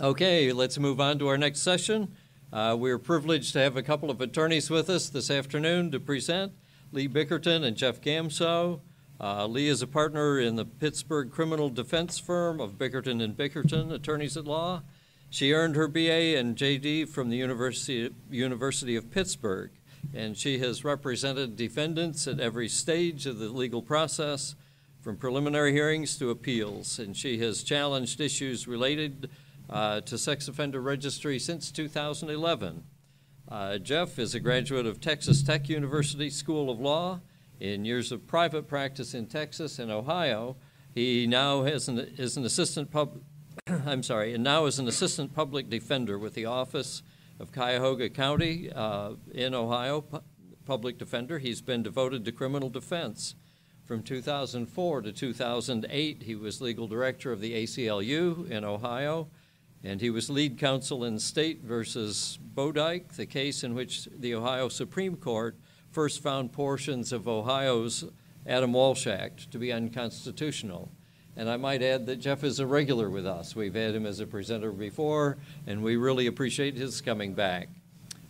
Okay, let's move on to our next session. We're privileged to have a couple of attorneys with us this afternoon to present, Lee Bickerton and Jeff Gamso. Lee is a partner in the Pittsburgh criminal defense firm of Bickerton and Bickerton, attorneys at law. She earned her BA and JD from the University of Pittsburgh, and she has represented defendants at every stage of the legal process, from preliminary hearings to appeals, and she has challenged issues related to sex offender registry since 2011. Jeff is a graduate of Texas Tech University School of Law. In years of private practice in Texas and Ohio, he now is an assistant public defender with the Office of Cuyahoga County in Ohio, public defender. He's been devoted to criminal defense. From 2004 to 2008, he was legal director of the ACLU in Ohio, and he was lead counsel in State versus Bodike, the case in which the Ohio Supreme Court first found portions of Ohio's Adam Walsh Act to be unconstitutional. And I might add that Jeff is a regular with us. We've had him as a presenter before, and we really appreciate his coming back.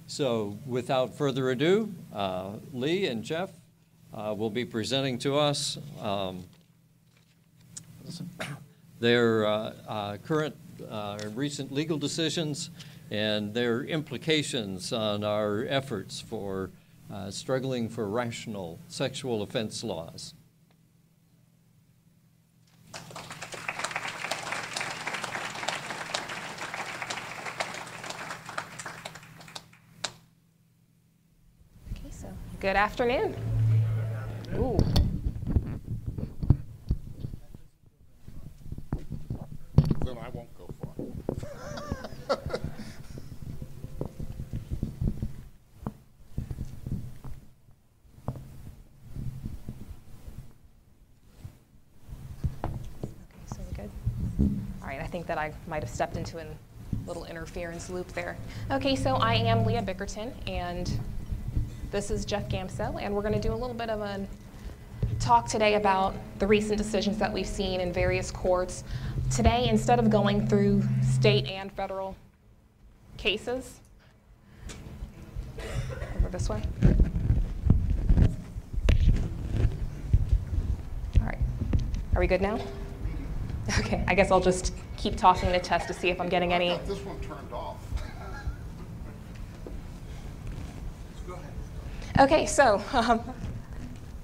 So without further ado, Lee and Jeff will be presenting to us their current recent legal decisions and their implications on our efforts for struggling for rational sexual offense laws. Okay, so good afternoon. Ooh. Then I won't go far. So we're good? All right, I think that I might have stepped into a little interference loop there. Okay, so I am Leah Bickerton, and this is Jeff Gamso, and we're going to do a little bit of a talk today about the recent decisions that we've seen in various courts. Today, instead of going through state and federal cases, over this way. All right, are we good now? Okay, I guess I'll just keep talking to test to see if I'm getting any. I got this one turned off. Go ahead. Okay, so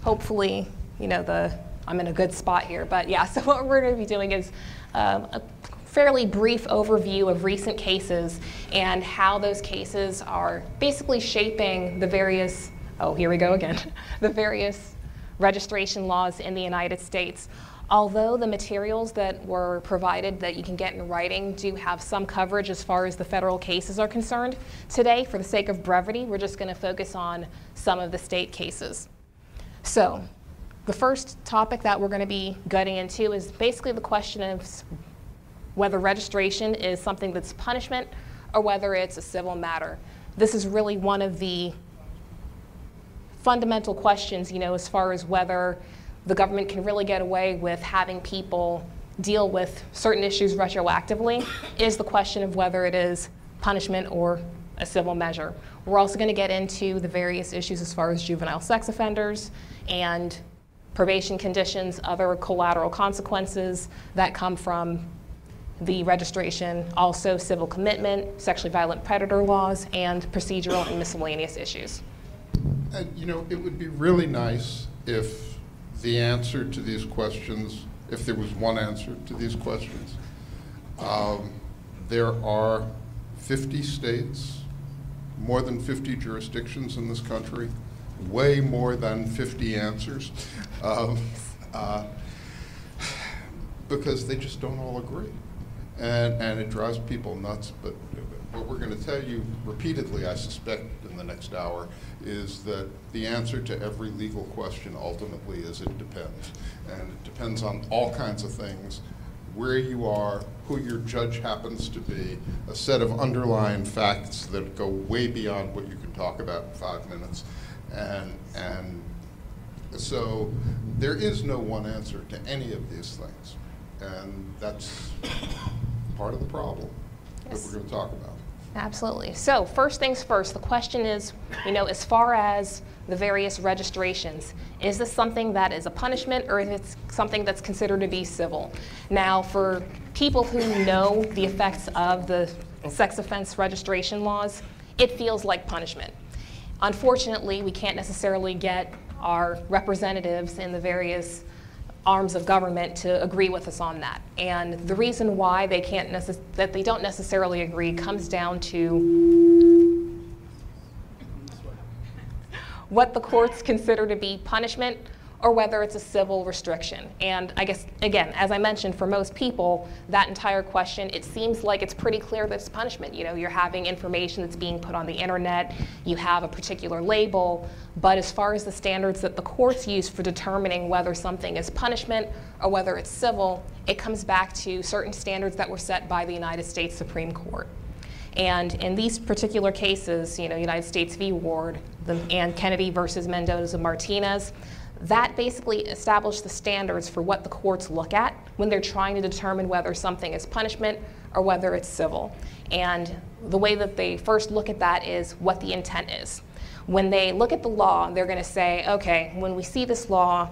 hopefully, I'm in a good spot here. But yeah, so what we're going to be doing is a fairly brief overview of recent cases and how those cases are basically shaping the various, here we go again, the various registration laws in the United States. Although the materials that were provided that you can get in writing do have some coverage as far as the federal cases are concerned, today, for the sake of brevity, we're just going to focus on some of the state cases. So the first topic that we're going to be getting into is basically the question of whether registration is something that's punishment or whether it's a civil matter. This is really one of the fundamental questions, as far as whether the government can really get away with having people deal with certain issues retroactively, is the question of whether it is punishment or a civil measure. We're also going to get into the various issues as far as juvenile sex offenders and probation conditions, other collateral consequences that come from the registration, also civil commitment, sexually violent predator laws, and procedural and miscellaneous issues. And it would be really nice if the answer to these questions, if there was one answer to these questions. There are 50 states, more than 50 jurisdictions in this country, way more than 50 answers, because they just don't all agree. And it drives people nuts, but what we're going to tell you repeatedly, I suspect, in the next hour, is that the answer to every legal question ultimately is it depends. And it depends on all kinds of things, where you are, who your judge happens to be, a set of underlying facts that go way beyond what you can talk about in 5 minutes. And so there is no one answer to any of these things. And that's part of the problem. that we're going to talk about. Absolutely. So first things first, the question is, as far as the various registrations, is this something that is a punishment or is it something that's considered to be civil? Now, for people who know the effects of the sex offense registration laws, it feels like punishment. Unfortunately, we can't necessarily get our representatives in the various arms of government to agree with us on that. And the reason why they don't necessarily agree comes down to what the courts consider to be punishment or whether it's a civil restriction. And I guess, again, as I mentioned, for most people, that entire question, it seems like it's pretty clear that it's punishment. You're having information that's being put on the internet, you have a particular label, but as far as the standards that the courts use for determining whether something is punishment or whether it's civil, it comes back to certain standards that were set by the United States Supreme Court. And in these particular cases, United States v. Ward and Kennedy versus Mendoza-Martinez, that basically established the standards for what the courts look at when they're trying to determine whether something is punishment or whether it's civil. And the way that they first look at that is what the intent is. When they look at the law, they're going to say, okay, when we see this law,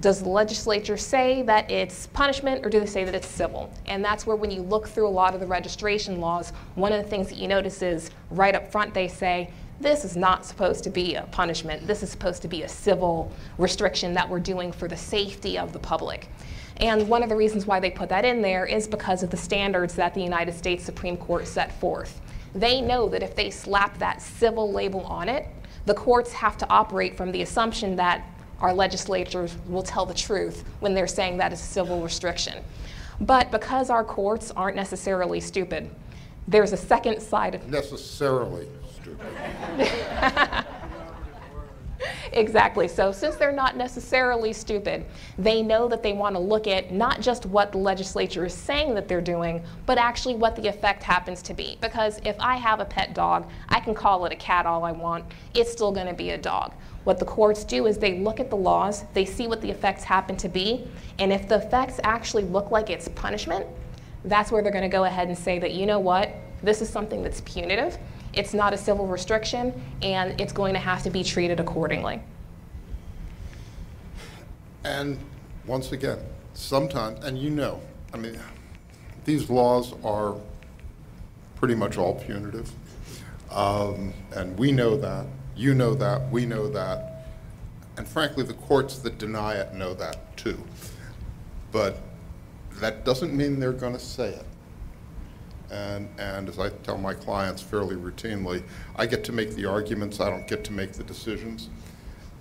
does the legislature say that it's punishment or do they say that it's civil? And that's where when you look through a lot of the registration laws, one of the things that you notice is right up front they say, this is not supposed to be a punishment. This is supposed to be a civil restriction that we're doing for the safety of the public. And one of the reasons why they put that in there is because of the standards that the United States Supreme Court set forth. They know that if they slap that civil label on it, the courts have to operate from the assumption that our legislatures will tell the truth when they're saying that is a civil restriction. But because our courts aren't necessarily stupid, there's a second side of Necessarily stupid. Exactly. So since they're not necessarily stupid, they know that they want to look at not just what the legislature is saying that they're doing, but actually what the effect happens to be. Because if I have a pet dog, I can call it a cat all I want. It's still going to be a dog. What the courts do is they look at the laws, they see what the effects happen to be, and if the effects actually look like it's punishment, that's where they're going to go ahead and say that, you know what, this is something that's punitive. It's not a civil restriction, and it's going to have to be treated accordingly. And once again, sometimes, and these laws are pretty much all punitive. And we know that, you know that, we know that, and frankly, the courts that deny it know that too. But that doesn't mean they're going to say it. And as I tell my clients fairly routinely, I get to make the arguments, I don't get to make the decisions.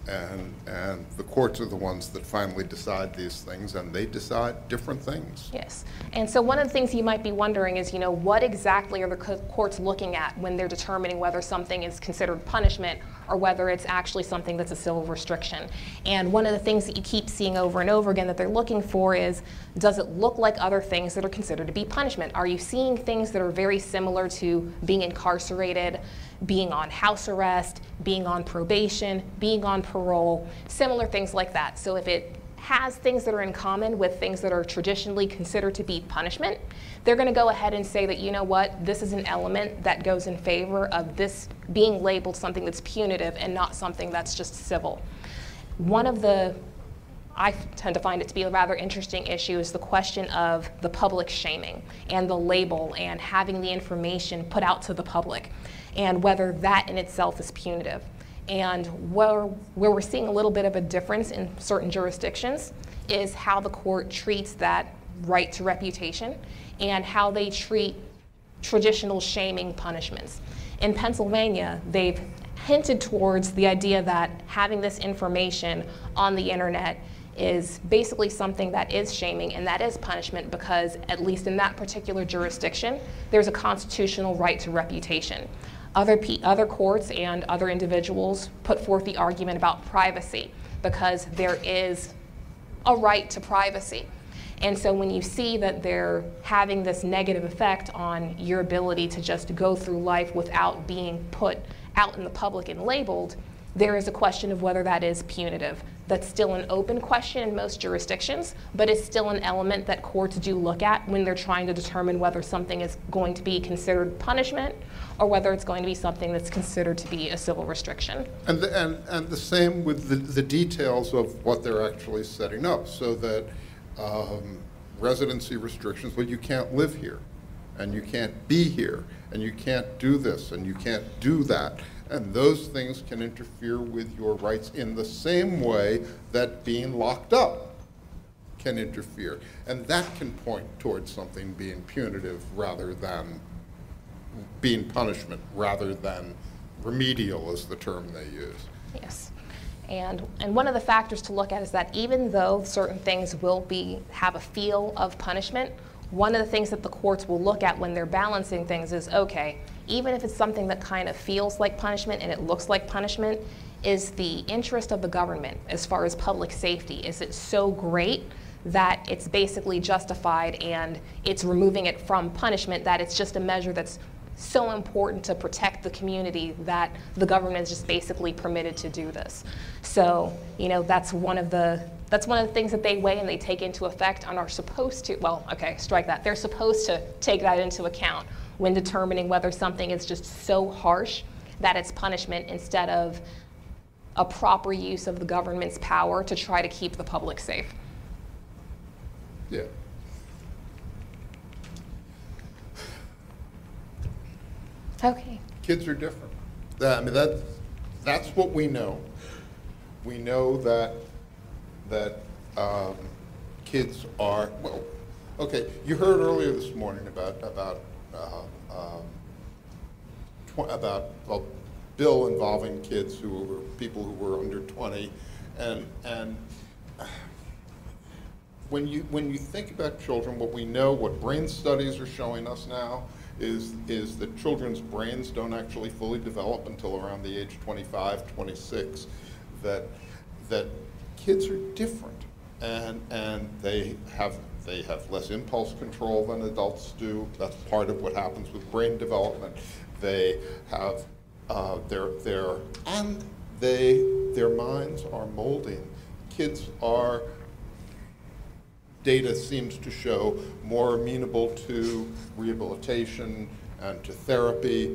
And the courts are the ones that finally decide these things, and they decide different things. Yes. And so one of the things you might be wondering is, what exactly are the courts looking at when they're determining whether something is considered punishment or whether it's actually something that's a civil restriction? And one of the things that you keep seeing over and over again that they're looking for is, does it look like other things that are considered to be punishment? Are you seeing things that are very similar to being incarcerated, being on house arrest, being on probation, being on parole, similar things like that? So if it has things that are in common with things that are traditionally considered to be punishment, they're going to go ahead and say that, you know what, this is an element that goes in favor of this being labeled something that's punitive and not something that's just civil. One of the, I tend to find it to be a rather interesting issue, is the question of the public shaming and the label and having the information put out to the public, and whether that in itself is punitive. And where we're seeing a little bit of a difference in certain jurisdictions is how the court treats that right to reputation and how they treat traditional shaming punishments. In Pennsylvania, they've hinted towards the idea that having this information on the internet is basically something that is shaming and that is punishment, because at least in that particular jurisdiction, there's a constitutional right to reputation. Other courts and other individuals put forth the argument about privacy, because there is a right to privacy. And so when you see that they're having this negative effect on your ability to just go through life without being put out in the public and labeled, there is a question of whether that is punitive. that's still an open question in most jurisdictions, but it's still an element that courts do look at when they're trying to determine whether something is going to be considered punishment or whether it's going to be something that's considered to be a civil restriction. And the same with the details of what they're actually setting up, so that residency restrictions, well, you can't live here, and you can't be here, and you can't do this, and you can't do that. And those things can interfere with your rights in the same way that being locked up can interfere. And that can point towards something being punitive rather than being punishment, rather than remedial is the term they use. Yes. And one of the factors to look at is that even though certain things will have a feel of punishment, one of the things that the courts will look at when they're balancing things is, okay, even if it's something that kind of feels like punishment and it looks like punishment, is the interest of the government as far as public safety, is it so great that it's basically justified and it's removing it from punishment, that it's just a measure that's so important to protect the community that the government is just basically permitted to do this. So, you know, that's one of the things that they weigh and they take into effect and are supposed to, well, okay, strike that. They're supposed to take that into account when determining whether something is just so harsh that it's punishment instead of a proper use of the government's power to try to keep the public safe. Yeah. Okay. Kids are different. I mean, that's what we know. We know that kids are, well, okay, you heard earlier this morning about a bill involving kids who were people who were under 20, and when you think about children, what we know, what brain studies are showing us now, is that children's brains don't actually fully develop until around the age 25, 26, that kids are different, and they have less impulse control than adults do. That's part of what happens with brain development. They have their minds are molding. Kids are, data seems to show, more amenable to rehabilitation and to therapy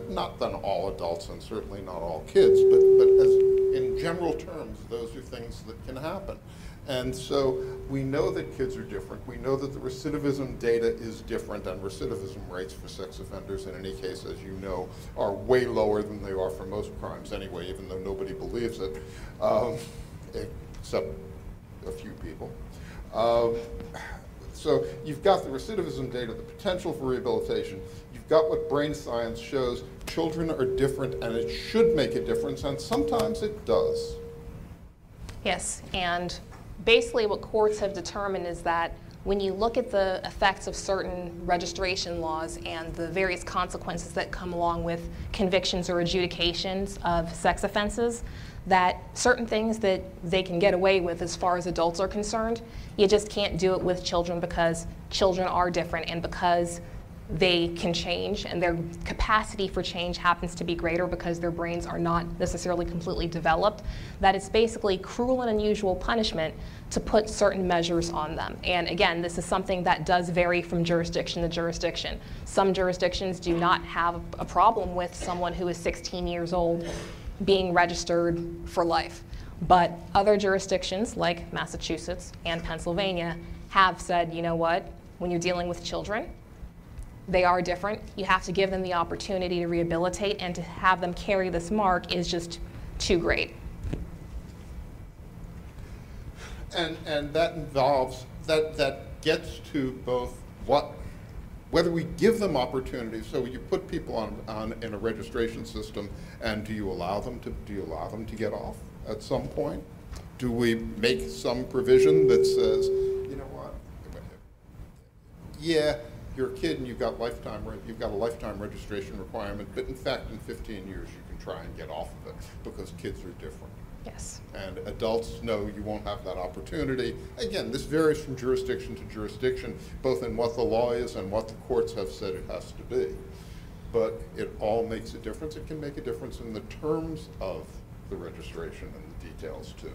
not than all adults and certainly not all kids, but as in general terms, those are things that can happen. And so we know that kids are different. We know that the recidivism data is different, and recidivism rates for sex offenders in any case, as you know, are way lower than they are for most crimes anyway, even though nobody believes it, except a few people. So you've got the recidivism data, the potential for rehabilitation. You've got what brain science shows. Children are different, and it should make a difference, and sometimes it does. Yes, and basically what courts have determined is that when you look at the effects of certain registration laws and the various consequences that come along with convictions or adjudications of sex offenses, that certain things that they can get away with as far as adults are concerned, you just can't do it with children because children are different and because they can change and their capacity for change happens to be greater because their brains are not necessarily completely developed, that it's basically cruel and unusual punishment to put certain measures on them. And again, this is something that does vary from jurisdiction to jurisdiction. Some jurisdictions do not have a problem with someone who is 16 years old being registered for life. But other jurisdictions like Massachusetts and Pennsylvania have said, you know what, when you're dealing with children, they are different. You have to give them the opportunity to rehabilitate, and to have them carry this mark is just too great. And that involves, that gets to both whether we give them opportunities. So you put people in a registration system, and do you allow them to get off at some point? Do we make some provision that says, you know what, yeah, you're a kid and you've got a lifetime registration requirement, but in fact in 15 years you can try and get off of it because kids are different. Yes. And adults know you won't have that opportunity. Again, this varies from jurisdiction to jurisdiction, both in what the law is and what the courts have said it has to be. But it all makes a difference. It can make a difference in the terms of the registration and the details too.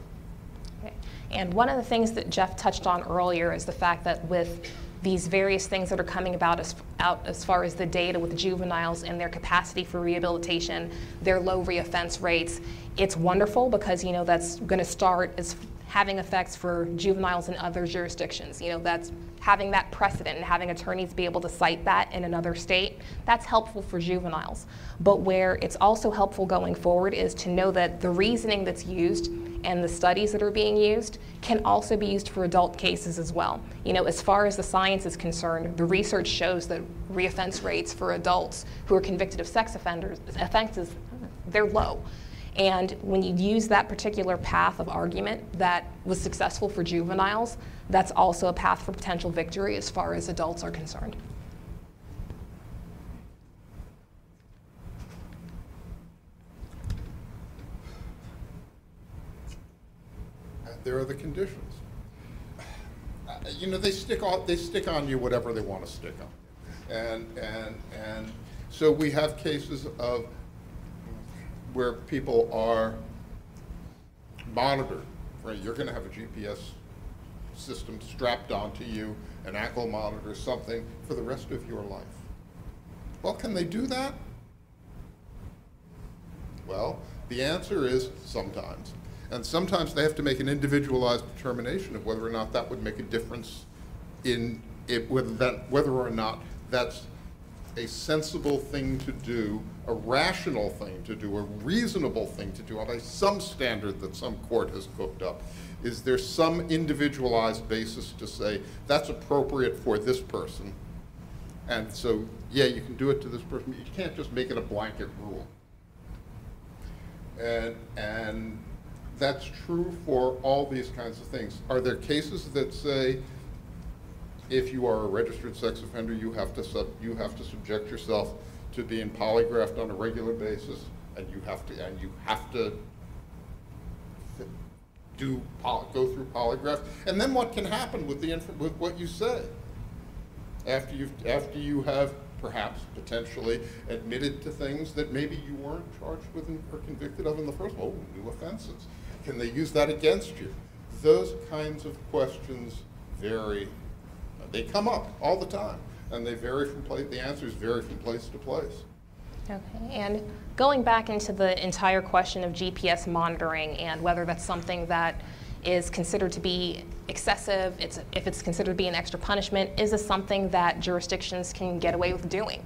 Okay. And one of the things that Jeff touched on earlier is the fact that with these various things that are coming about as far as the data with juveniles and their capacity for rehabilitation, their low reoffense rates, it's wonderful because, you know, that's going to start as having effects for juveniles in other jurisdictions. You know, that's having that precedent and having attorneys be able to cite that in another state. That's helpful for juveniles. But where it's also helpful going forward is to know that the reasoning that's used and the studies that are being used can also be used for adult cases as well. You know, as far as the science is concerned, the research shows that reoffense rates for adults who are convicted of sex offenses, they're low. And when you use that particular path of argument that was successful for juveniles, that's also a path for potential victory as far as adults are concerned. There are the conditions. You know, they stick on you whatever they want to stick on, and so we have cases of where people are monitored. Right, you're going to have a GPS system strapped onto you, an ankle monitor, something for the rest of your life. Well, can they do that? Well, the answer is sometimes. And sometimes they have to make an individualized determination of whether or not that would make a difference in it, whether or not that's a sensible thing to do, a rational thing to do, a reasonable thing to do, by some standard that some court has cooked up. Is there some individualized basis to say that's appropriate for this person? And so, yeah, you can do it to this person, but you can't just make it a blanket rule. And that's true for all these kinds of things. Are there cases that say if you are a registered sex offender, you have to subject yourself to being polygraphed on a regular basis, and you have to go through polygraph? And then what can happen with what you say after you have perhaps potentially admitted to things that maybe you weren't charged with or convicted of in the first? Oh, new offenses. Can they use that against you? Those kinds of questions vary. They come up all the time, and they vary from place. The answers vary from place to place. Okay, and going back into the entire question of GPS monitoring and whether that's something that is considered to be excessive, if it's considered to be an extra punishment, is this something that jurisdictions can get away with doing?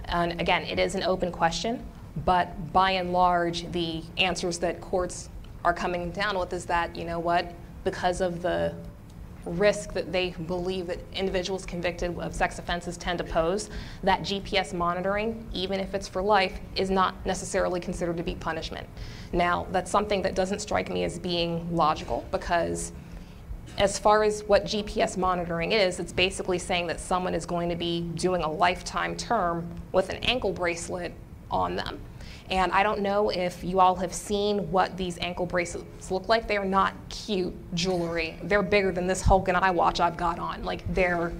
And again, it is an open question, but by and large, the answers that courts are coming down with is that, you know what, because of the risk that they believe that individuals convicted of sex offenses tend to pose, that GPS monitoring, even if it's for life, is not necessarily considered to be punishment. Now, that's something that doesn't strike me as being logical, because as far as what GPS monitoring is, it's basically saying that someone is going to be doing a lifetime term with an ankle bracelet on them. And I don't know if you all have seen what these ankle bracelets look like. They are not cute jewelry. They're bigger than this Hulk and I watch I've got on. Like, they're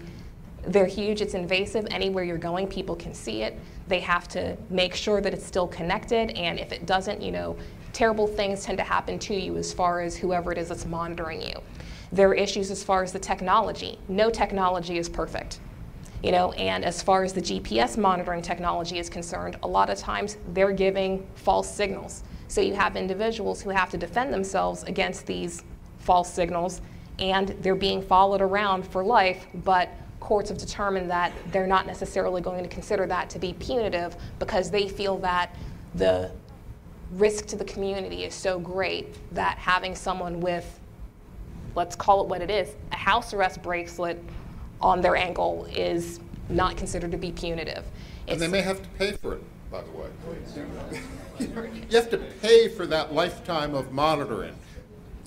huge, it's invasive. Anywhere you're going, people can see it. They have to make sure that it's still connected, and if it doesn't, you know, terrible things tend to happen to you as far as whoever it is that's monitoring you. There are issues as far as the technology. No technology is perfect. You know, and as far as the GPS monitoring technology is concerned, a lot of times they're giving false signals. So you have individuals who have to defend themselves against these false signals, and they're being followed around for life, but courts have determined that they're not necessarily going to consider that to be punitive because they feel that the risk to the community is so great that having someone with, let's call it what it is, a house arrest bracelet on their ankle is not considered to be punitive. And they may have to pay for it, by the way. You have to pay for that lifetime of monitoring.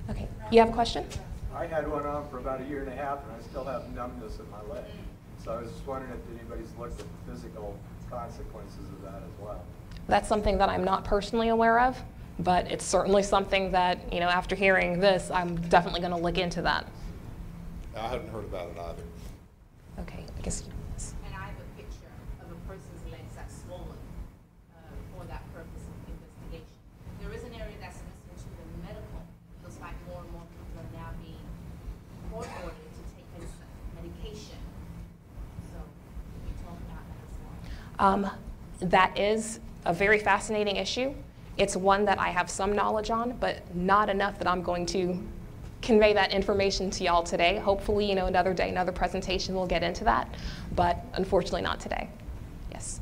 Okay, you have a question? I had one on for about 1.5 years, and I still have numbness in my leg. So I was just wondering if anybody's looked at the physical consequences of that as well. That's something that I'm not personally aware of, but it's certainly something that, you know, after hearing this, I'm definitely going to look into that. I hadn't heard about it either. Okay, I guess. And I have a picture of a person's legs that's swollen for that purpose of investigation. There is an area that's missing to the medical. It looks like more and more people are That is a very fascinating issue. It's one that I have some knowledge on, but not enough that I'm going to convey that information to y'all today. Hopefully, another day, another presentation, we'll get into that, but unfortunately not today. Yes.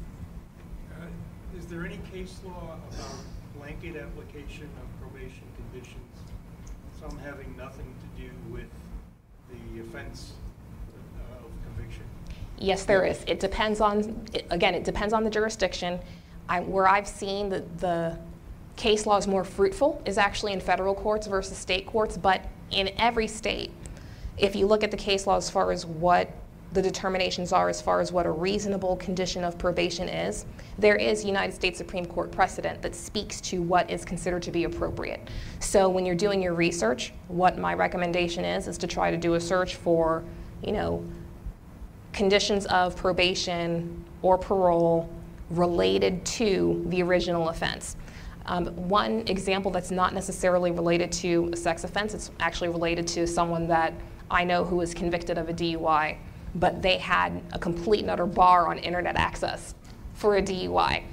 Is there any case law about blanket application of probation conditions, some having nothing to do with the offense of conviction? Yes, there is. It depends on, again, it depends on the jurisdiction. Where I've seen the case law is more fruitful is actually in federal courts versus state courts, but in every state, if you look at the case law as far as what the determinations are, as far as what a reasonable condition of probation is, there is United States Supreme Court precedent that speaks to what is considered to be appropriate. So when you're doing your research, what my recommendation is to try to do a search for, conditions of probation or parole related to the original offense. One example that's not necessarily related to a sex offense, it's actually related to someone that I know who was convicted of a DUI, but they had a complete and utter bar on internet access for a DUI.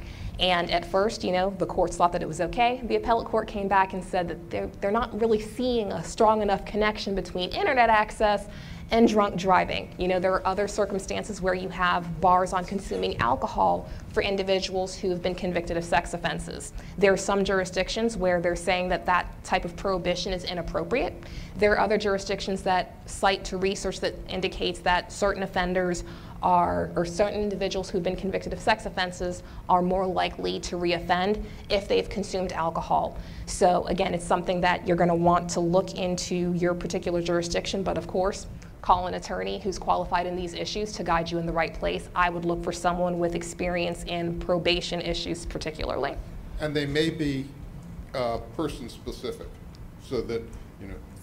And at first, the courts thought that it was okay. The appellate court came back and said that they're not really seeing a strong enough connection between internet access and drunk driving. There are other circumstances where you have bars on consuming alcohol for individuals who have been convicted of sex offenses. There are some jurisdictions where they're saying that that type of prohibition is inappropriate. There are other jurisdictions that cite to research that indicates that certain offenders or certain individuals who've been convicted of sex offenses are more likely to reoffend if they've consumed alcohol. So again, it's something that you're going to want to look into your particular jurisdiction, but of course, call an attorney who's qualified in these issues to guide you in the right place. I would look for someone with experience in probation issues particularly. And they may be person specific, so that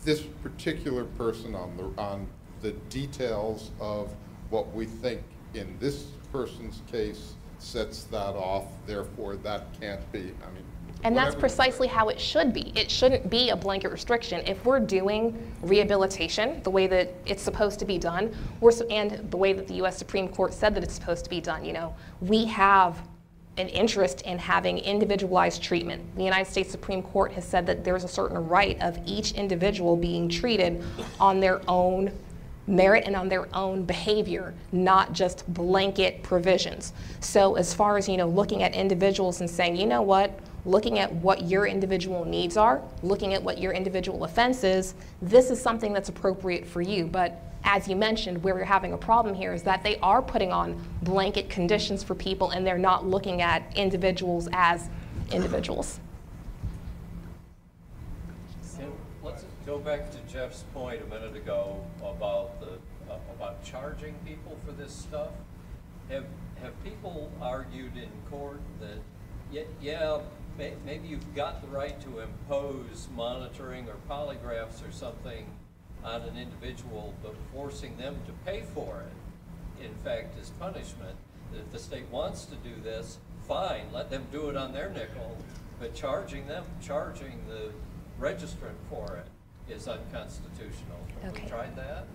this particular person on the details of what we think in this person's case sets that off, therefore that can't be. And that's precisely how it should be. It shouldn't be a blanket restriction. If we're doing rehabilitation the way that it's supposed to be done, and the way that the U.S. Supreme Court said that it's supposed to be done, we have an interest in having individualized treatment. The United States Supreme Court has said that there's a certain right of each individual being treated on their own merit and on their own behavior, not just blanket provisions. So as far as looking at individuals and saying, looking at what your individual needs are, looking at what your individual offense is, this is something that's appropriate for you. But as you mentioned, where we're having a problem here is that they are putting on blanket conditions for people and they're not looking at individuals as individuals. Let's go back to Jeff's point a minute ago about charging people for this stuff. Have people argued in court that maybe you've got the right to impose monitoring or polygraphs or something on an individual, but forcing them to pay for it, in fact, is punishment. That if the state wants to do this, fine, let them do it on their nickel, but charging the registrant for it is unconstitutional. Have we tried that?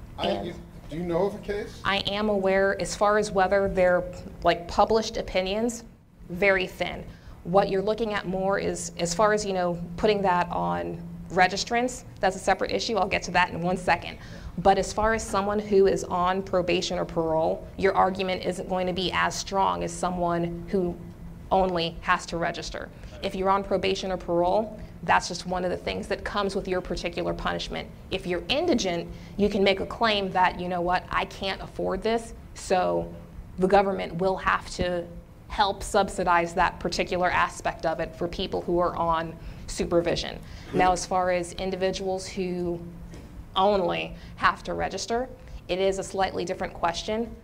Do you know of a case? I am aware, as far as whether they're published opinions, very thin. What you're looking at more is, as far as putting that on registrants, that's a separate issue. I'll get to that in 1 second. But as far as someone who is on probation or parole, your argument isn't going to be as strong as someone who only has to register. If you're on probation or parole, that's just one of the things that comes with your particular punishment. If you're indigent, you can make a claim that, I can't afford this, so the government will have to help subsidize that particular aspect of it for people who are on supervision. Now, as far as individuals who only have to register, it is a slightly different question.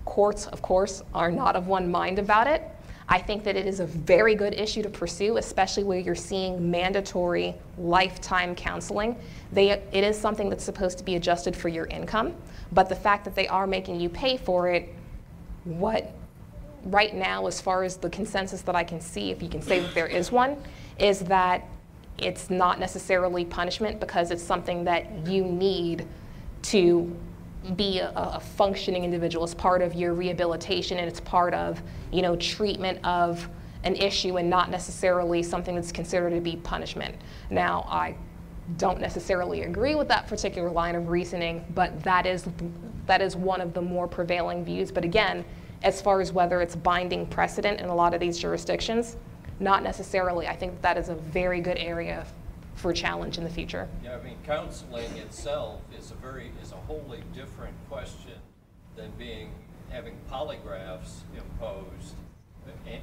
Courts, of course, are not of one mind about it. I think that it is a very good issue to pursue, especially where you're seeing mandatory lifetime counseling. It is something that's supposed to be adjusted for your income, but the fact that they are making you pay for it, right now, as far as the consensus that I can see, if you can say that there is one, is that it's not necessarily punishment because it's something that you need to be a functioning individual. It's part of your rehabilitation, and it's part of, treatment of an issue, and not necessarily something that's considered to be punishment. Now, I don't necessarily agree with that particular line of reasoning, but that is one of the more prevailing views. But again, as far as whether it's binding precedent in a lot of these jurisdictions, not necessarily. I think that is a very good area for challenge in the future. Yeah, I mean, counseling itself is a wholly different question than having polygraphs imposed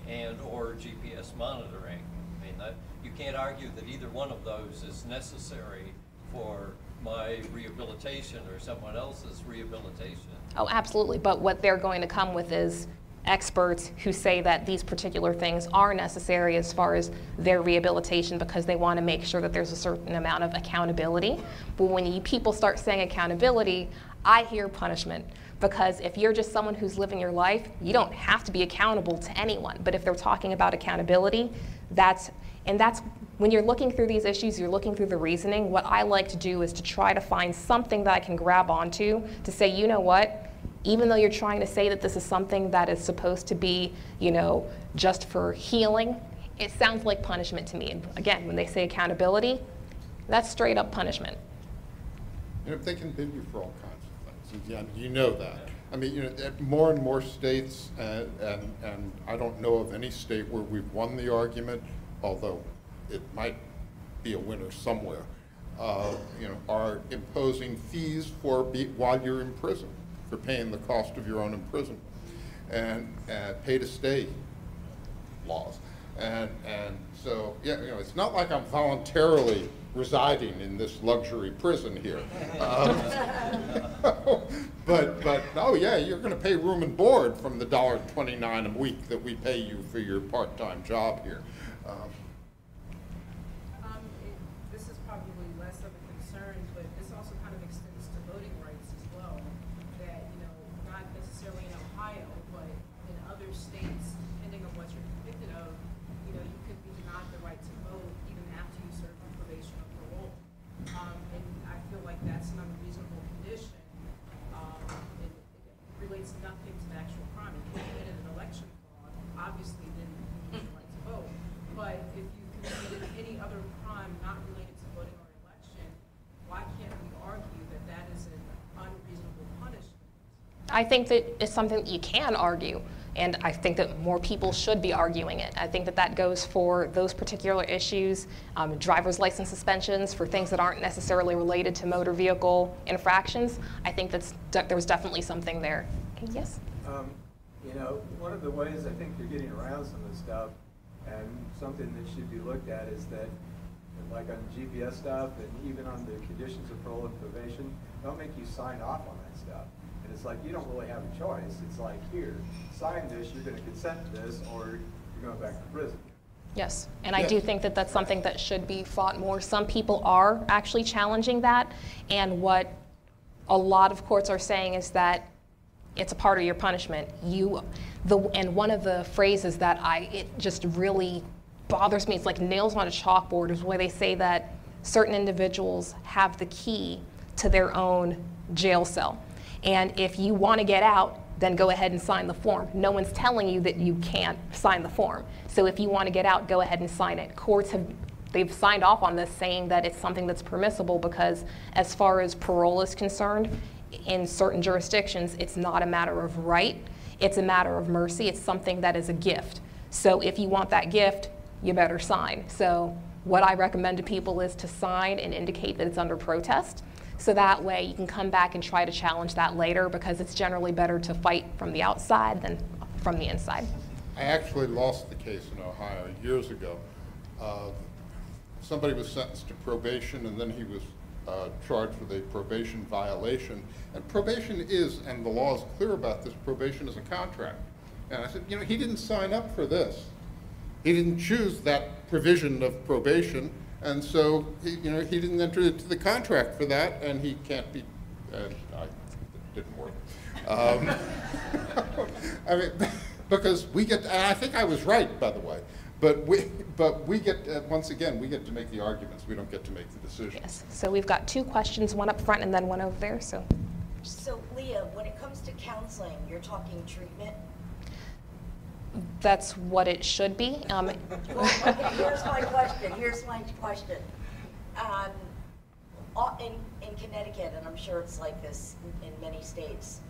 and or GPS monitoring. I mean, you can't argue that either one of those is necessary for my rehabilitation or someone else's rehabilitation. Oh, absolutely. But what they're going to come with is experts who say that these particular things are necessary as far as their rehabilitation, because they want to make sure that there's a certain amount of accountability. But when people start saying accountability, I hear punishment. Because if you're just someone who's living your life, you don't have to be accountable to anyone. But if they're talking about accountability, that's when you're looking through these issues, you're looking through the reasoning. What I like to do is to try to find something that I can grab onto to say, you know what, even though you're trying to say that this is something that is supposed to be, just for healing, it sounds like punishment to me. And again, when they say accountability, that's straight up punishment. They can bid you for all kinds of things. You know that. I mean, more and more states, and I don't know of any state where we've won the argument, although it might be a winner somewhere, are imposing fees while you're in prison, for paying the cost of your own imprisonment, and pay to stay laws. And so, yeah, it's not like I'm voluntarily residing in this luxury prison here. But oh yeah, you're going to pay room and board from the $1.29 a week that we pay you for your part-time job here. This is probably less of a concern, but this also kind of extends to voting rights as well. That, not necessarily in Ohio, but in other states, depending on what you're convicted of, you could be denied the right to vote even after you serve on probation or parole. And I feel like that's an unreasonable condition. It relates nothing to the actual crime. If you committed an election fraud, obviously then you have the right to vote. But if you committed any other crime not related to voting or election, why can't we argue that that is an unreasonable punishment? I think that it's something that you can argue, and I think that more people should be arguing it. I think that goes for those particular issues, driver's license suspensions for things that aren't necessarily related to motor vehicle infractions. I think there's definitely something there. Okay, yes? One of the ways I think you're getting around some of this stuff, and something that should be looked at, is that, like on GPS stuff and even on the conditions of parole and probation, they'll make you sign off on that stuff. And it's like, you don't really have a choice. It's like, here, sign this, you're going to consent to this, or you're going back to prison. Yes, and I do think that that's something that should be fought more. Some people are actually challenging that, and what a lot of courts are saying is that it's a part of your punishment. And one of the phrases that it just really bothers me, it's like nails on a chalkboard, is where they say that certain individuals have the key to their own jail cell. And if you want to get out, then go ahead and sign the form. No one's telling you that you can't sign the form. So if you want to get out, go ahead and sign it. Courts they've signed off on this, saying that it's something that's permissible, because as far as parole is concerned, in certain jurisdictions, it's not a matter of right, it's a matter of mercy. It's something that is a gift. So if you want that gift, you better sign. So what I recommend to people is to sign and indicate that it's under protest. So that way you can come back and try to challenge that later, because it's generally better to fight from the outside than from the inside. I actually lost the case in Ohio years ago. Somebody was sentenced to probation, and then he was charged with a probation violation. And probation is, and the law is clear about this, probation is a contract. And I said, he didn't sign up for this. He didn't choose that provision of probation. And so, he didn't enter into the contract for that, and he can't be, it didn't work. I mean, because we get, and I think I was right, by the way, but we get, once again, we get to make the arguments. We don't get to make the decisions. Yes, so we've got two questions, one up front and then one over there, so. So Leah, when it comes to counseling, you're talking treatment? That's what it should be. Well, okay, here's my question. In Connecticut, and I'm sure it's like this in many states,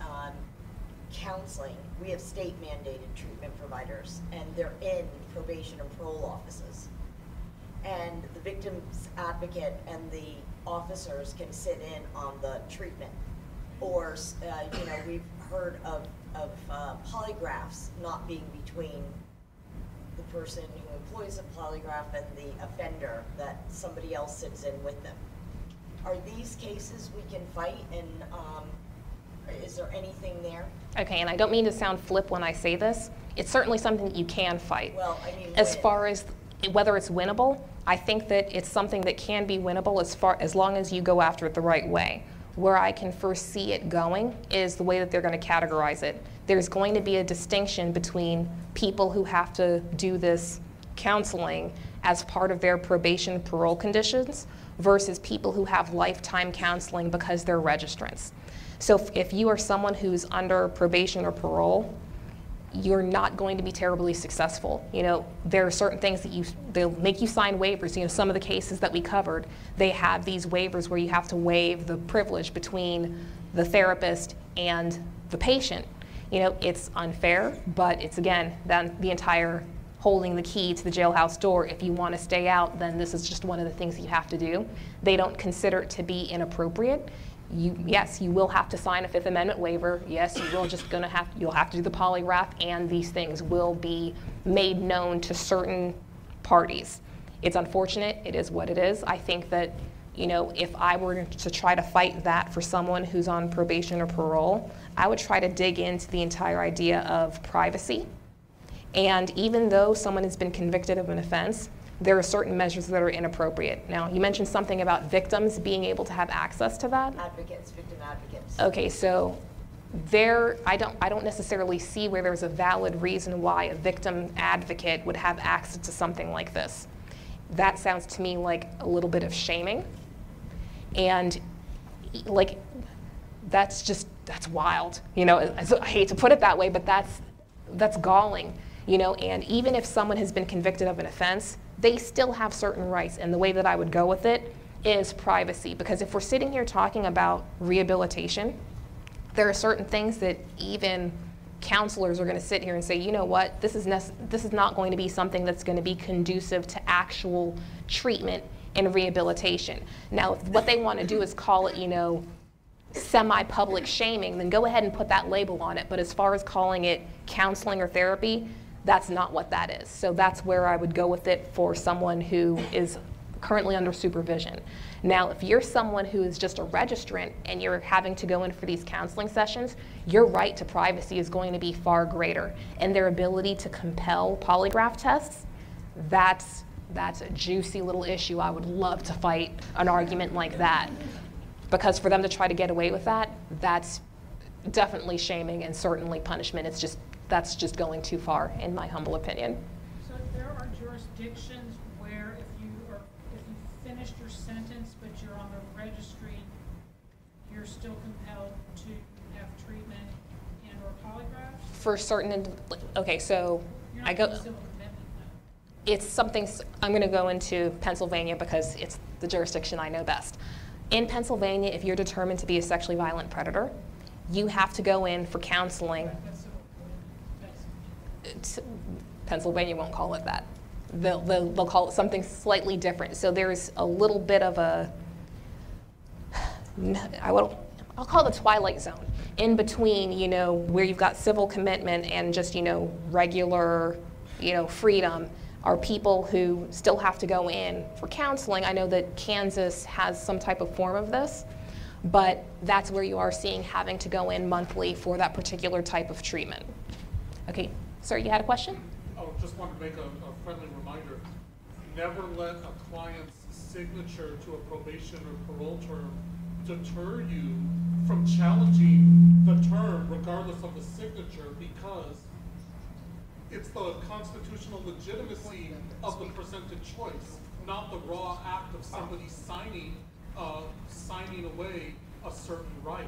counseling, we have state mandated treatment providers, and they're in probation or parole offices. And the victim's advocate and the officers can sit in on the treatment. Or, we've heard of polygraphs not being between the person who employs a polygraph and the offender, that somebody else sits in with them. Are these cases we can fight, and is there anything there? Okay, and I don't mean to sound flip when I say this. It's certainly something that you can fight. Well, I mean, as far as whether it's winnable, I think that it's something that can be winnable as long as you go after it the right way. Where I can foresee it going is the way that they're going to categorize it. There's going to be a distinction between people who have to do this counseling as part of their probation parole conditions versus people who have lifetime counseling because they're registrants. So if you are someone who's under probation or parole, you're not going to be terribly successful. There are certain things that they'll make you sign waivers. Some of the cases that we covered, they have these waivers where you have to waive the privilege between the therapist and the patient. It's unfair, but it's, again, then the entire holding the key to the jailhouse door. If you want to stay out, then this is just one of the things that you have to do. They don't consider it to be inappropriate. Yes, you will have to sign a Fifth Amendment waiver. Yes, you'll have to do the polygraph, and these things will be made known to certain parties. It's unfortunate. It is what it is. I think that, if I were to try to fight that for someone who's on probation or parole, I would try to dig into the entire idea of privacy. And even though someone has been convicted of an offense, there are certain measures that are inappropriate. Now, you mentioned something about victims being able to have access to that. Victim advocates. Okay, so I don't necessarily see where there's a valid reason why a victim advocate would have access to something like this. That sounds to me like a little bit of shaming. And that's wild. I hate to put it that way, but that's galling. And even if someone has been convicted of an offense, they still have certain rights. And the way that I would go with it is privacy. Because if we're sitting here talking about rehabilitation, there are certain things that even counselors are going to sit here and say, you know what, this is not going to be something that's going to be conducive to actual treatment and rehabilitation. Now, if what they want to do is call it, semi-public shaming, then go ahead and put that label on it. But as far as calling it counseling or therapy, that's not what that is. So that's where I would go with it for someone who is currently under supervision. Now, if you're someone who is just a registrant and you're having to go in for these counseling sessions, your right to privacy is going to be far greater. And their ability to compel polygraph tests, that's a juicy little issue. I would love to fight an argument like that. Because for them to try to get away with that, that's definitely shaming and certainly punishment. That's just going too far, in my humble opinion. So there are jurisdictions where if you finished your sentence but you're on the registry, you're still compelled to have treatment and or polygraphs? For certain, okay, so You're not doing civil commitment, though. it's something, I'm going to go into Pennsylvania because it's the jurisdiction I know best. In Pennsylvania, if you're determined to be a sexually violent predator, you have to go in for counseling. That's civil commitment. Pennsylvania won't call it that. They'll call it something slightly different. So there's a little bit of I'll call it the twilight zone in between, where you've got civil commitment and just, regular, freedom, are people who still have to go in for counseling. I know that Kansas has some type of form of this, but that's where you are seeing having to go in monthly for that particular type of treatment. Okay, sir, you had a question? Oh, just wanted to make a friendly reminder. Never let a client's signature to a probation or parole term deter you from challenging the term regardless of the signature, because it's the constitutional legitimacy of the presented choice, not the raw act of somebody signing away a certain right.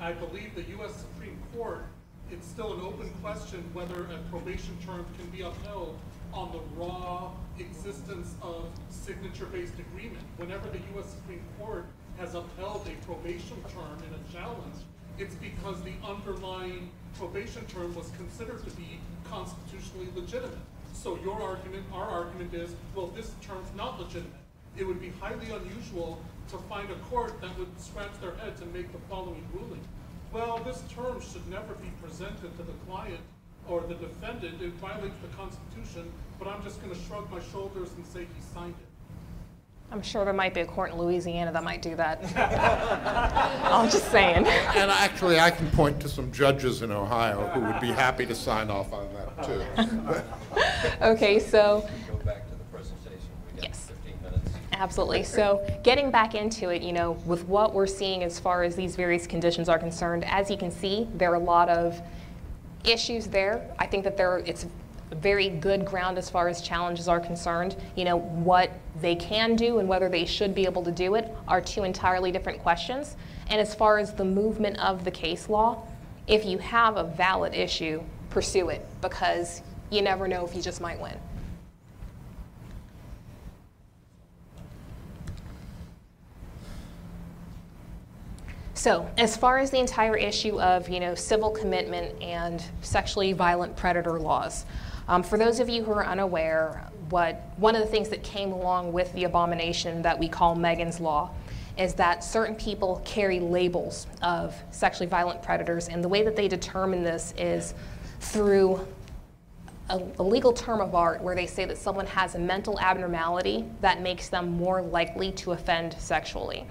I believe the U.S. Supreme Court, it's still an open question whether a probation term can be upheld on the raw existence of signature-based agreement. Whenever the U.S. Supreme Court has upheld a probation term in a challenge, it's because the underlying probation term was considered to be constitutionally legitimate. So your argument, our argument is, well, this term's not legitimate. It would be highly unusual to find a court that would scratch their heads and make the following ruling. Well, this term should never be presented to the client or the defendant. It violates the Constitution, but I'm just going to shrug my shoulders and say he signed it. I'm sure there might be a court in Louisiana that might do that. I'm just saying. And actually, I can point to some judges in Ohio who would be happy to sign off on that, too. Okay, so. Go back to the presentation. We got Yes. 15 minutes. Absolutely. So getting back into it, you know, with what we're seeing as far as these various conditions are concerned, as you can see, there are a lot of issues there. I think that it's very good ground as far as challenges are concerned. You know, what they can do and whether they should be able to do it are two entirely different questions. And as far as the movement of the case law, if you have a valid issue, pursue it, because you never know if you just might win. So as far as the entire issue of, you know, civil commitment and sexually violent predator laws, for those of you who are unaware, one of the things that came along with the abomination that we call Megan's Law is that certain people carry labels of sexually violent predators, and the way that they determine this is through a legal term of art where they say that someone has a mental abnormality that makes them more likely to offend sexually.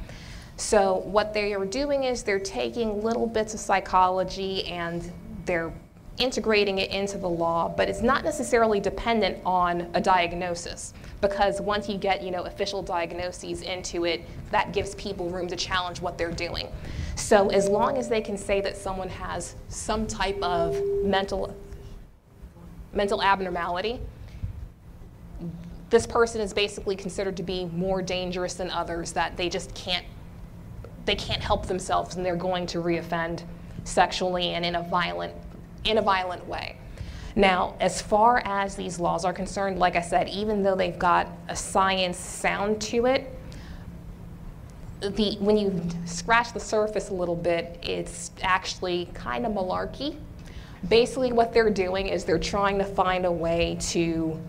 So what they are doing is they're taking little bits of psychology and they're integrating it into the law, but it's not necessarily dependent on a diagnosis, because once you get, you know, official diagnoses into it, that gives people room to challenge what they're doing. So as long as they can say that someone has some type of mental abnormality, this person is basically considered to be more dangerous than others, that they just can't help themselves and they're going to reoffend sexually and in a violent way. Now, as far as these laws are concerned, like I said, even though they've got a science sound to it, when you scratch the surface a little bit, it's actually kind of malarkey. Basically what they're doing is they're trying to find a way to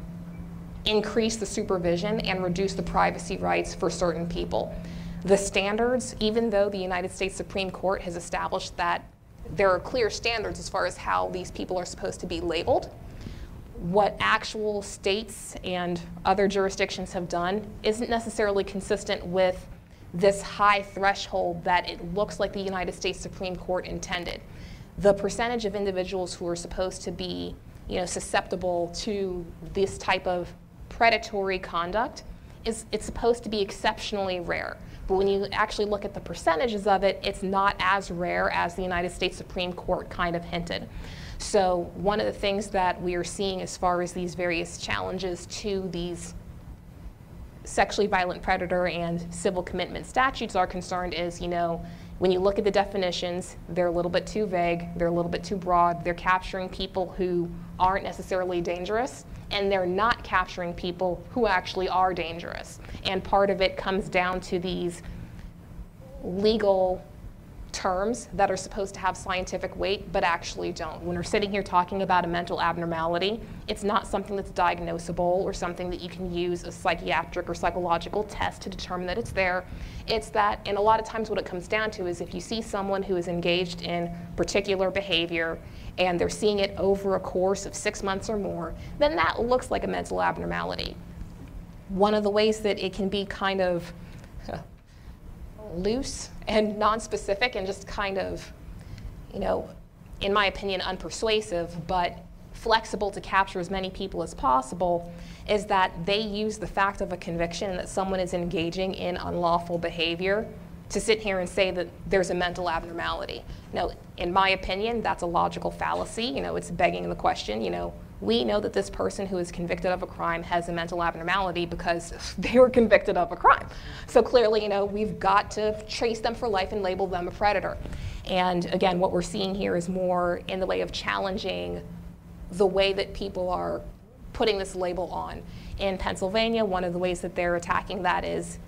increase the supervision and reduce the privacy rights for certain people. The standards, even though the United States Supreme Court has established that there are clear standards as far as how these people are supposed to be labeled, what actual states and other jurisdictions have done isn't necessarily consistent with this high threshold that it looks like the United States Supreme Court intended. The percentage of individuals who are supposed to be, you know, susceptible to this type of predatory conduct it's supposed to be exceptionally rare. But when you actually look at the percentages of it, it's not as rare as the United States Supreme Court kind of hinted. So one of the things that we are seeing as far as these various challenges to these sexually violent predator and civil commitment statutes are concerned is, you know, when you look at the definitions, they're a little bit too vague, they're a little bit too broad, they're capturing people who aren't necessarily dangerous, and they're not capturing people who actually are dangerous. And part of it comes down to these legal terms that are supposed to have scientific weight but actually don't. When we're sitting here talking about a mental abnormality, it's not something that's diagnosable or something that you can use a psychiatric or psychological test to determine that it's there. It's that, and a lot of times what it comes down to is if you see someone who is engaged in particular behavior and they're seeing it over a course of 6 months or more, then that looks like a mental abnormality. One of the ways that it can be kind of loose and non-specific and just kind of, you know, in my opinion, unpersuasive, but flexible to capture as many people as possible, is that they use the fact of a conviction that someone is engaging in unlawful behavior to sit here and say that there's a mental abnormality. Now, in my opinion, that's a logical fallacy. You know, it's begging the question, you know, we know that this person who is convicted of a crime has a mental abnormality because they were convicted of a crime. So clearly, you know, we've got to trace them for life and label them a predator. And again, what we're seeing here is more in the way of challenging the way that people are putting this label on. In Pennsylvania, one of the ways that they're attacking that is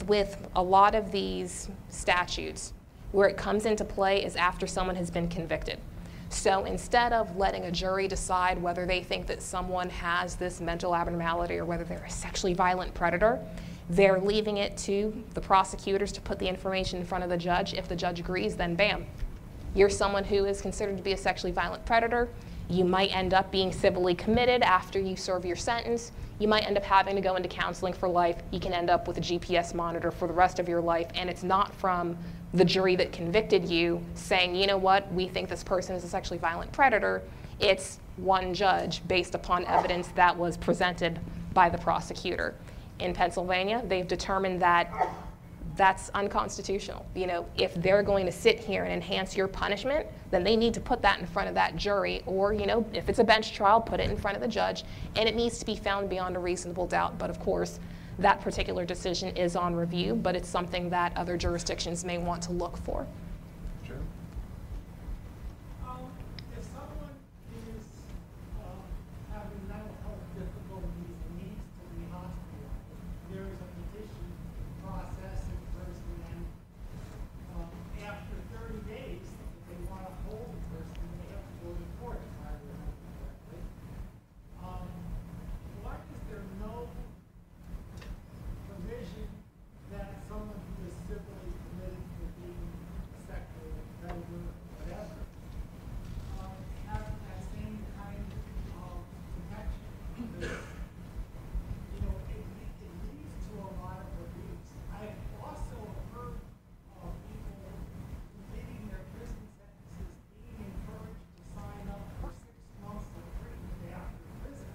with a lot of these statutes, where it comes into play is after someone has been convicted. So instead of letting a jury decide whether they think that someone has this mental abnormality or whether they're a sexually violent predator, they're leaving it to the prosecutors to put the information in front of the judge. If the judge agrees, then bam, you're someone who is considered to be a sexually violent predator. You might end up being civilly committed after you serve your sentence. You might end up having to go into counseling for life. You can end up with a GPS monitor for the rest of your life, and it's not from the jury that convicted you saying, you know what, we think this person is a sexually violent predator. It's one judge based upon evidence that was presented by the prosecutor. In Pennsylvania, they've determined that that's unconstitutional. You know, if they're going to sit here and enhance your punishment, then they need to put that in front of that jury, or, you know, if it's a bench trial, put it in front of the judge, and it needs to be found beyond a reasonable doubt. But of course, that particular decision is on review, but it's something that other jurisdictions may want to look for. Sure. If someone is having mental health difficulties and needs to be hospitalized, there is a petition process in person, and after 30 days, if they want to hold the person, they have to go to court, if I remember correctly. Why is there no provision that someone who is civilly committed for being sexual predator or whatever have that same kind of protection? Because, you know, it leads to a lot of abuse. I have also heard of people completing their prison sentences being encouraged to sign up for 6 months of treatment after prison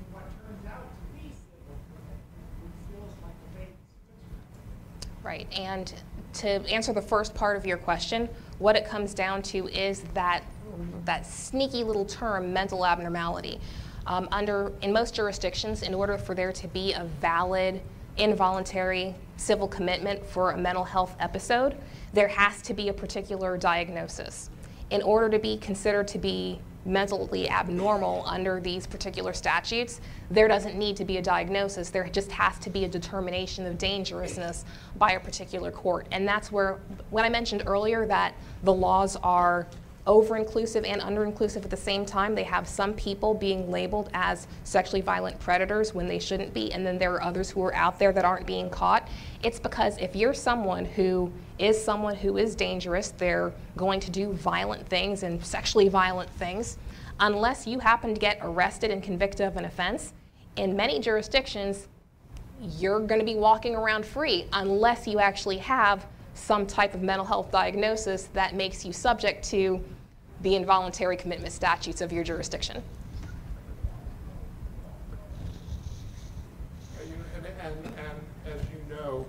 in what turns out to be civil commitment, which feels like a bait and switch. Right, and to answer the first part of your question, what it comes down to is that sneaky little term, mental abnormality. In most jurisdictions, in order for there to be a valid involuntary civil commitment for a mental health episode, there has to be a particular diagnosis. In order to be considered to be mentally abnormal under these particular statutes, there doesn't need to be a diagnosis. There just has to be a determination of dangerousness by a particular court. And that's where, when I mentioned earlier that the laws are over-inclusive and under-inclusive at the same time, they have some people being labeled as sexually violent predators when they shouldn't be, and then there are others who are out there that aren't being caught. It's because if you're someone who is dangerous, they're going to do violent things and sexually violent things, unless you happen to get arrested and convicted of an offense, in many jurisdictions, you're going to be walking around free unless you actually have some type of mental health diagnosis that makes you subject to the involuntary commitment statutes of your jurisdiction. And as you know,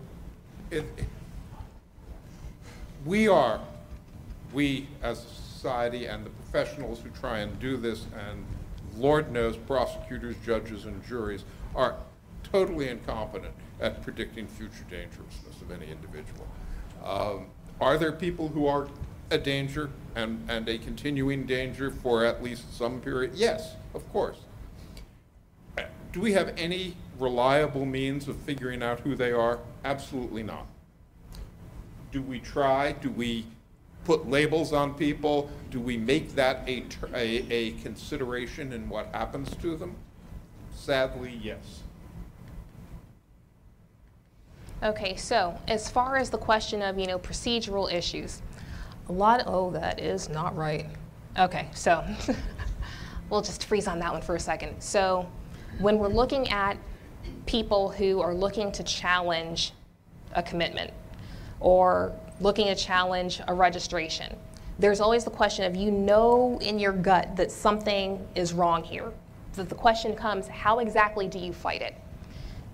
we as a society and the professionals who try and do this, and Lord knows prosecutors, judges, and juries are totally incompetent at predicting future dangerousness of any individual. Are there people who are a danger and a continuing danger for at least some period? Yes, of course. Do we have any reliable means of figuring out who they are? Absolutely not. Do we try? Do we put labels on people? Do we make that a consideration in what happens to them? Sadly, yes. Okay, so as far as the question of, procedural issues, that is not right. Okay, so we'll just freeze on that one for a second. So when we're looking at people who are looking to challenge a commitment or looking to challenge a registration, there's always the question of, in your gut that something is wrong here. So the question comes, how exactly do you fight it?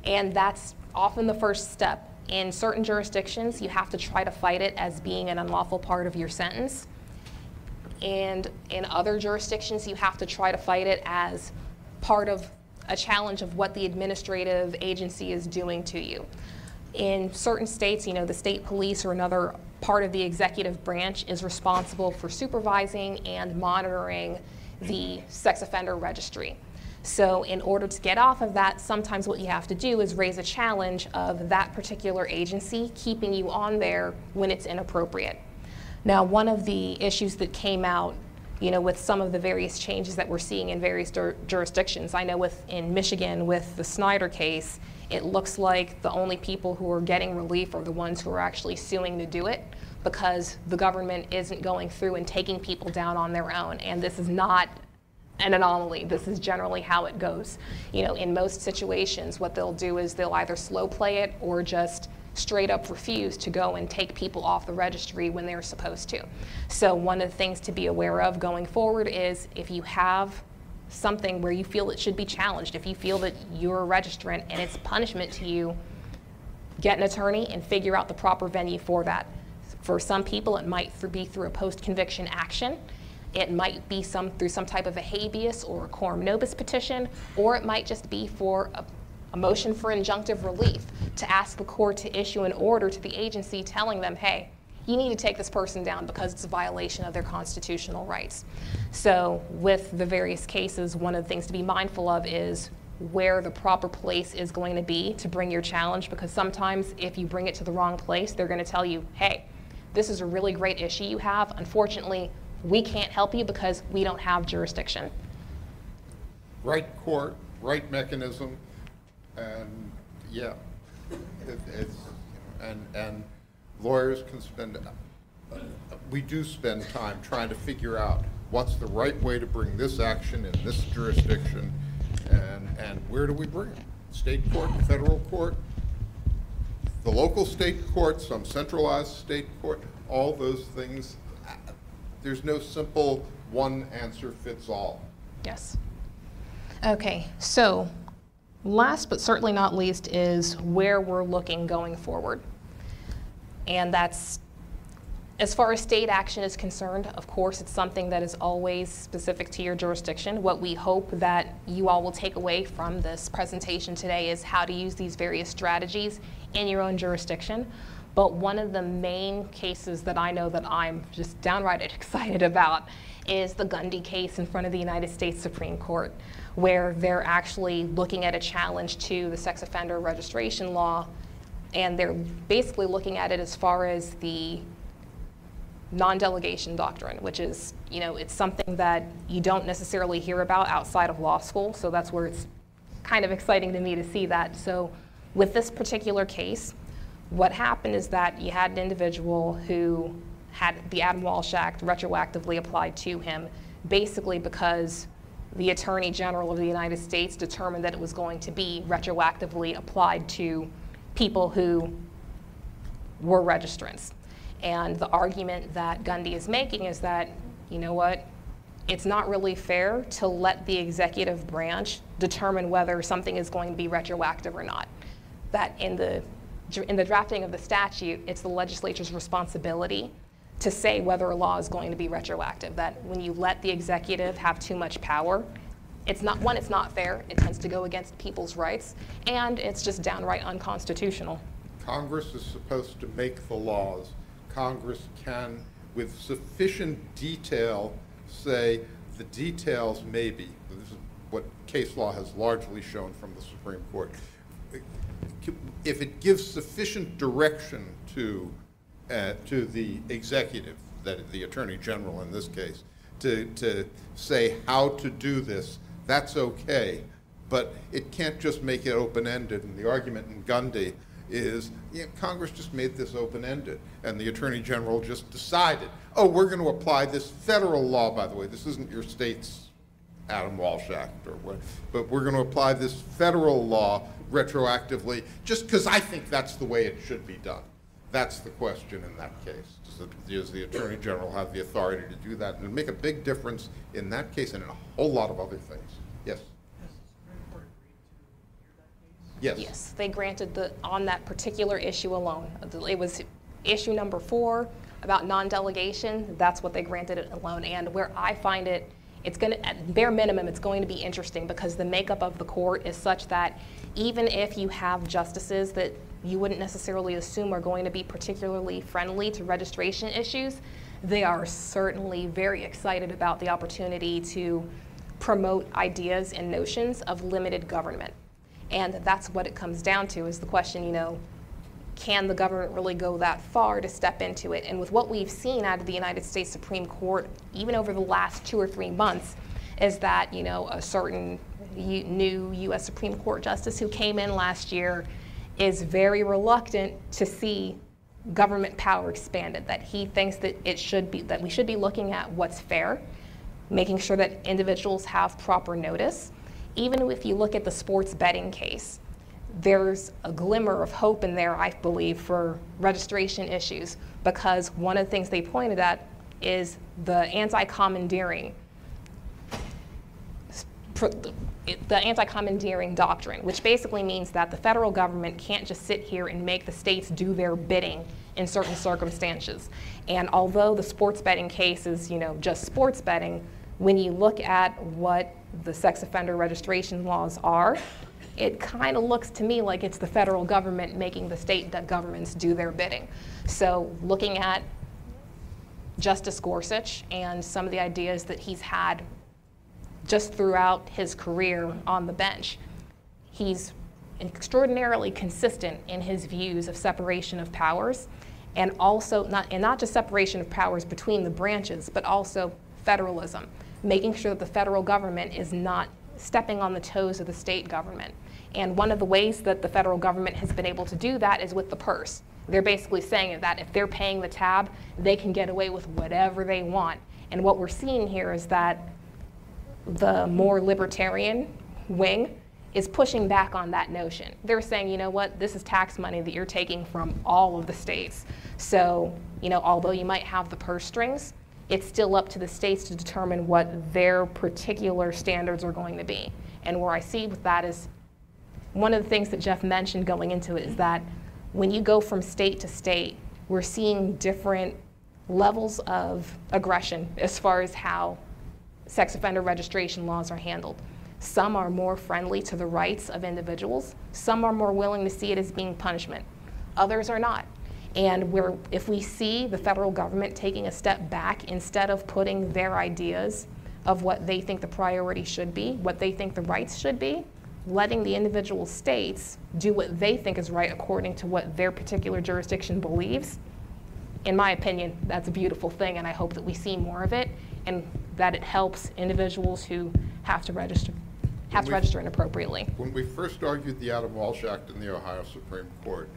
And that's often the first step. In certain jurisdictions, you have to try to fight it as being an unlawful part of your sentence. And in other jurisdictions, you have to try to fight it as part of a challenge of what the administrative agency is doing to you. In certain states, you know, the state police or another part of the executive branch is responsible for supervising and monitoring the sex offender registry. So in order to get off of that, sometimes what you have to do is raise a challenge of that particular agency keeping you on there when it's inappropriate. Now, one of the issues that came out, you know, with some of the various changes that we're seeing in various jurisdictions, I know in Michigan with the Snyder case, it looks like the only people who are getting relief are the ones who are actually suing to do it, because the government isn't going through and taking people down on their own. And this is not an anomaly. This is generally how it goes. You know, in most situations, what they'll do is they'll either slow play it or just straight up refuse to go and take people off the registry when they're supposed to. So one of the things to be aware of going forward is if you have something where you feel it should be challenged, if you feel that you're a registrant and it's punishment to you, get an attorney and figure out the proper venue for that. For some people, it might be through a post-conviction action. It might be through some type of a habeas or a quorum nobis petition, or it might just be for a motion for injunctive relief to ask the court to issue an order to the agency telling them, hey, you need to take this person down because it's a violation of their constitutional rights. So with the various cases, one of the things to be mindful of is where the proper place is going to be to bring your challenge, because sometimes if you bring it to the wrong place, they're going to tell you, hey, this is a really great issue you have. Unfortunately, we can't help you because we don't have jurisdiction. Right court, right mechanism, and yeah, and lawyers can spend, we do spend time trying to figure out what's the right way to bring this action in this jurisdiction, and where do we bring it? State court, federal court, the local state court, some centralized state court, all those things. There's no simple one answer fits all. Yes. Okay, so last but certainly not least is where we're looking going forward. And that's, as far as state action is concerned, of course, it's something that is always specific to your jurisdiction. What we hope that you all will take away from this presentation today is how to use these various strategies in your own jurisdiction. But one of the main cases that I know that I'm just downright excited about is the Gundy case in front of the United States Supreme Court, where they're actually looking at a challenge to the sex offender registration law, and they're basically looking at it as far as the non-delegation doctrine, which is, you know, it's something that you don't necessarily hear about outside of law school, so that's where it's kind of exciting to me to see that. So with this particular case, what happened is that you had an individual who had the Walsh Act retroactively applied to him, basically because the Attorney General of the United States determined that it was going to be retroactively applied to people who were registrants. And the argument that Gundy is making is that, you know what, it's not really fair to let the executive branch determine whether something is going to be retroactive or not. That in the drafting of the statute, it's the legislature's responsibility to say whether a law is going to be retroactive. That when you let the executive have too much power, it's not, one, it's not fair, it tends to go against people's rights, and it's just downright unconstitutional. Congress is supposed to make the laws. Congress can, with sufficient detail, say the details maybe. This is what case law has largely shown from the Supreme Court. If it gives sufficient direction to the executive, the Attorney General in this case, to say how to do this, that's okay. But it can't just make it open-ended. And the argument in Gundy is, you know, Congress just made this open-ended, and the Attorney General just decided, oh, we're going to apply this federal law, by the way. This isn't your state's Walsh Act or what, but we're going to apply this federal law retroactively just because I think that's the way it should be done. That's the question in that case. Does the Attorney General have the authority to do that? And it'll make a big difference in that case and in a whole lot of other things. Yes? Yes. Yes, they granted on that particular issue alone. It was issue number 4 about non-delegation. That's what they granted it alone. And where I find it, it's going to, at bare minimum, it's going to be interesting because the makeup of the court is such that even if you have justices that you wouldn't necessarily assume are going to be particularly friendly to registration issues, they are certainly very excited about the opportunity to promote ideas and notions of limited government. And that's what it comes down to, is the question, you know, can the government really go that far to step into it? And with what we've seen out of the United States Supreme Court, even over the last 2 or 3 months, is that, you know, a certain new U.S. Supreme Court justice who came in last year is very reluctant to see government power expanded, that he thinks that we should be looking at what's fair, making sure that individuals have proper notice. Even if you look at the sports betting case, there's a glimmer of hope in there, I believe, for registration issues, because one of the things they pointed at is the anti-commandeering doctrine, which basically means that the federal government can't just sit here and make the states do their bidding in certain circumstances. And although the sports betting case is, you know, just sports betting, when you look at what the sex offender registration laws are, it kind of looks to me like it's the federal government making the state governments do their bidding. So looking at Justice Gorsuch and some of the ideas that he's had just throughout his career on the bench, he's extraordinarily consistent in his views of separation of powers, and also not just separation of powers between the branches, but also federalism, making sure that the federal government is not stepping on the toes of the state government. And one of the ways that the federal government has been able to do that is with the purse. They're basically saying that if they're paying the tab, they can get away with whatever they want. And what we're seeing here is that the more libertarian wing is pushing back on that notion. They're saying, you know what, this is tax money that you're taking from all of the states. So, you know, although you might have the purse strings, it's still up to the states to determine what their particular standards are going to be. And where I see with that is, one of the things that Jeff mentioned going into it is that when you go from state to state, we're seeing different levels of aggression as far as how sex offender registration laws are handled. Some are more friendly to the rights of individuals. Some are more willing to see it as being punishment. Others are not. And if we see the federal government taking a step back, instead of putting their ideas of what they think the priority should be, what they think the rights should be, letting the individual states do what they think is right according to what their particular jurisdiction believes, in my opinion, that's a beautiful thing, and I hope that we see more of it, and that it helps individuals who have to register inappropriately. When we first argued the Walsh Act in the Ohio Supreme Court,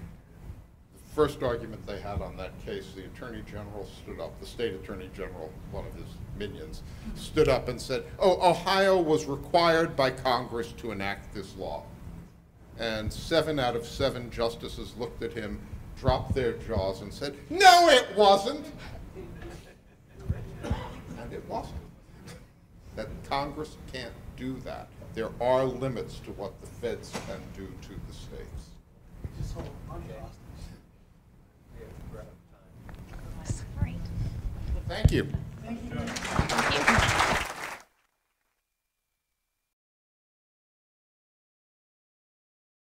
the first argument they had on that case, the Attorney General stood up, the State Attorney General, one of his minions, stood up and said, oh, Ohio was required by Congress to enact this law. And 7 out of 7 justices looked at him, dropped their jaws, and said, no, it wasn't. And it wasn't. That Congress can't do that. There are limits to what the feds can do to the states. All right. Thank you. Thank you. Thank you.